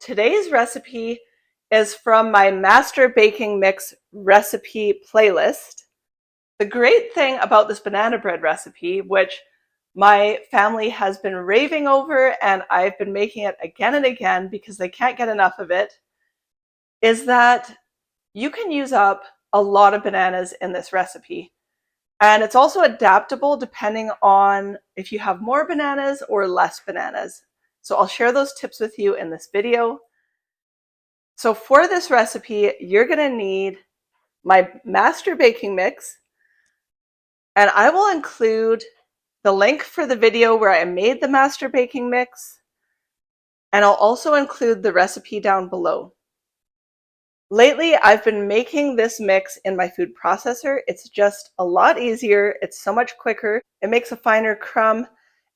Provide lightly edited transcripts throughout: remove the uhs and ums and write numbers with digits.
Today's recipe is from my Master Baking Mix recipe playlist. The great thing about this banana bread recipe, which my family has been raving over and I've been making it again and again because they can't get enough of it, is that you can use up a lot of bananas in this recipe. And it's also adaptable depending on if you have more bananas or less bananas. So I'll share those tips with you in this video. So for this recipe, you're going to need my Master Baking Mix, and I will include the link for the video where I made the Master Baking Mix, and I'll also include the recipe down below. Lately, I've been making this mix in my food processor. It's just a lot easier. It's so much quicker. It makes a finer crumb,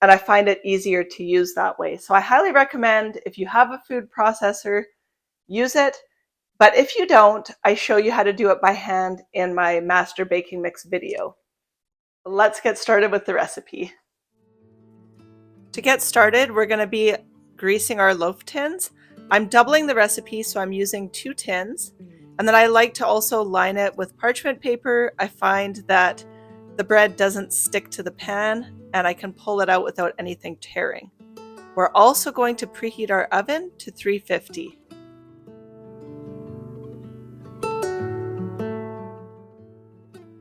and I find it easier to use that way. So I highly recommend, if you have a food processor, use it. But if you don't, I show you how to do it by hand in my Master Baking Mix video. Let's get started with the recipe. To get started, we're going to be greasing our loaf tins. I'm doubling the recipe, so I'm using 2 tins. And then I like to also line it with parchment paper. I find that the bread doesn't stick to the pan and I can pull it out without anything tearing. We're also going to preheat our oven to 350.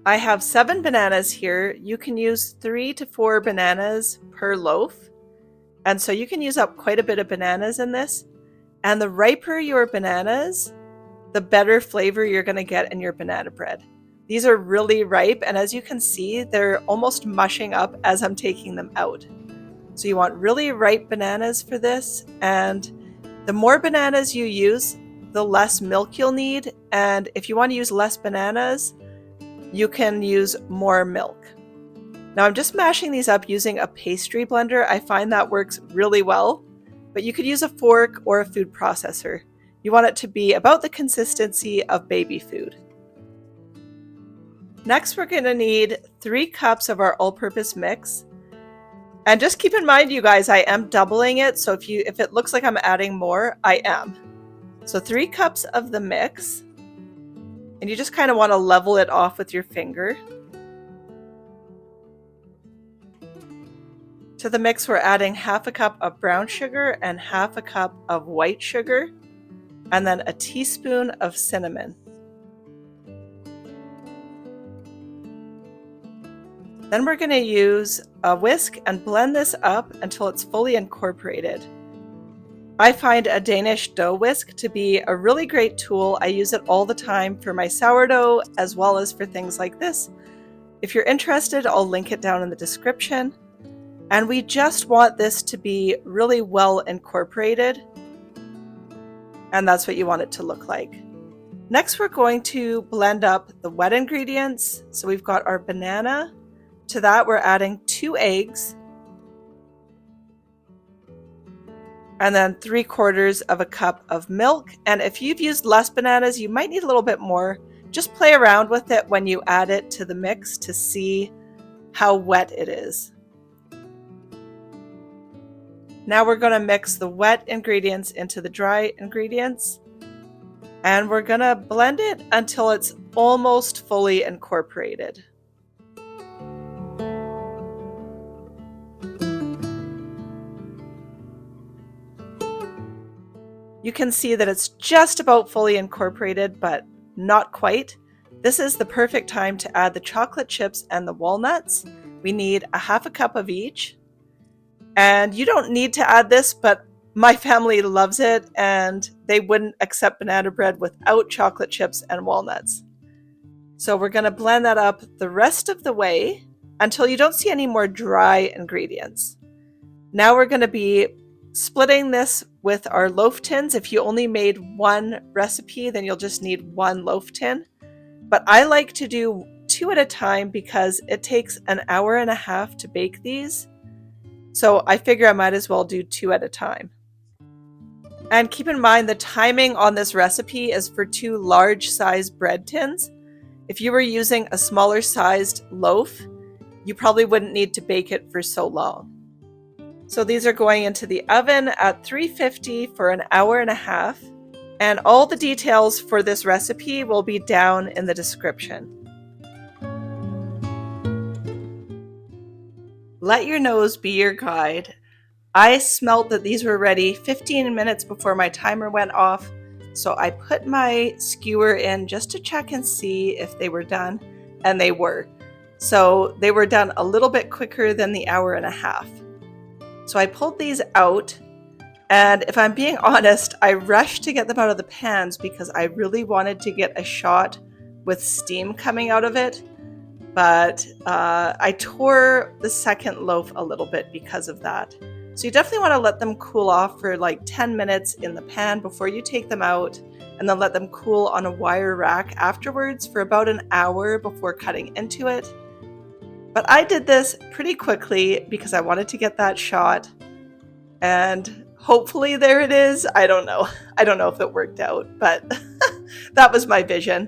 I have 7 bananas here. You can use 3 to 4 bananas per loaf. And so you can use up quite a bit of bananas in this. And the riper your bananas, the better flavor you're going to get in your banana bread. These are really ripe, and as you can see, they're almost mushing up as I'm taking them out. So you want really ripe bananas for this, and the more bananas you use, the less milk you'll need. And if you want to use less bananas, you can use more milk. Now I'm just mashing these up using a pastry blender. I find that works really well, but you could use a fork or a food processor. You want it to be about the consistency of baby food. Next, we're going to need 3 cups of our all-purpose mix. And just keep in mind, you guys, I am doubling it, so if it looks like I'm adding more, I am. So 3 cups of the mix. And you just kind of want to level it off with your finger. To the mix, we're adding half a cup of brown sugar and half a cup of white sugar, and then a teaspoon of cinnamon. Then we're going to use a whisk and blend this up until it's fully incorporated. I find a Danish dough whisk to be a really great tool. I use it all the time for my sourdough as well as for things like this. If you're interested, I'll link it down in the description. And we just want this to be really well incorporated. And that's what you want it to look like. Next, we're going to blend up the wet ingredients. So we've got our banana. To that, we're adding 2 eggs. And then 3/4 of a cup of milk. And if you've used less bananas, you might need a little bit more. Just play around with it when you add it to the mix to see how wet it is. Now we're going to mix the wet ingredients into the dry ingredients. And we're going to blend it until it's almost fully incorporated. You can see that it's just about fully incorporated, but not quite. This is the perfect time to add the chocolate chips and the walnuts. We need a half a cup of each. And you don't need to add this, but my family loves it and they wouldn't accept banana bread without chocolate chips and walnuts. So we're going to blend that up the rest of the way until you don't see any more dry ingredients. Now we're going to be splitting this with our loaf tins. If you only made 1 recipe, then you'll just need 1 loaf tin. But I like to do 2 at a time because it takes an hour and a half to bake these. So I figure I might as well do 2 at a time. And keep in mind the timing on this recipe is for 2 large size bread tins. If you were using a smaller sized loaf, you probably wouldn't need to bake it for so long. So these are going into the oven at 350 for an hour and a half. And all the details for this recipe will be down in the description. Let your nose be your guide. I smelled that these were ready 15 minutes before my timer went off, so I put my skewer in just to check and see if they were done, and they were. So they were done a little bit quicker than the hour and a half. So I pulled these out, and if I'm being honest, I rushed to get them out of the pans because I really wanted to get a shot with steam coming out of it. But I tore the second loaf a little bit because of that. So you definitely want to let them cool off for like 10 minutes in the pan before you take them out, and then let them cool on a wire rack afterwards for about an hour before cutting into it. But I did this pretty quickly because I wanted to get that shot, and hopefully there it is. I don't know. I don't know if it worked out, but that was my vision.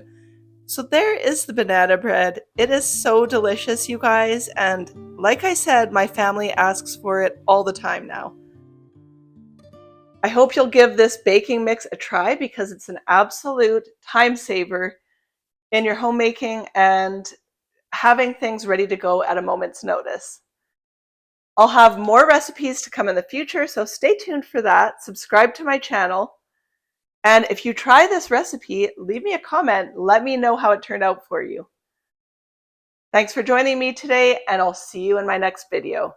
So there is the banana bread. It is so delicious, you guys, and like I said, my family asks for it all the time now. I hope you'll give this baking mix a try because it's an absolute time saver in your homemaking and having things ready to go at a moment's notice. I'll have more recipes to come in the future, so stay tuned for that. Subscribe to my channel. And if you try this recipe, leave me a comment. Let me know how it turned out for you. Thanks for joining me today, and I'll see you in my next video.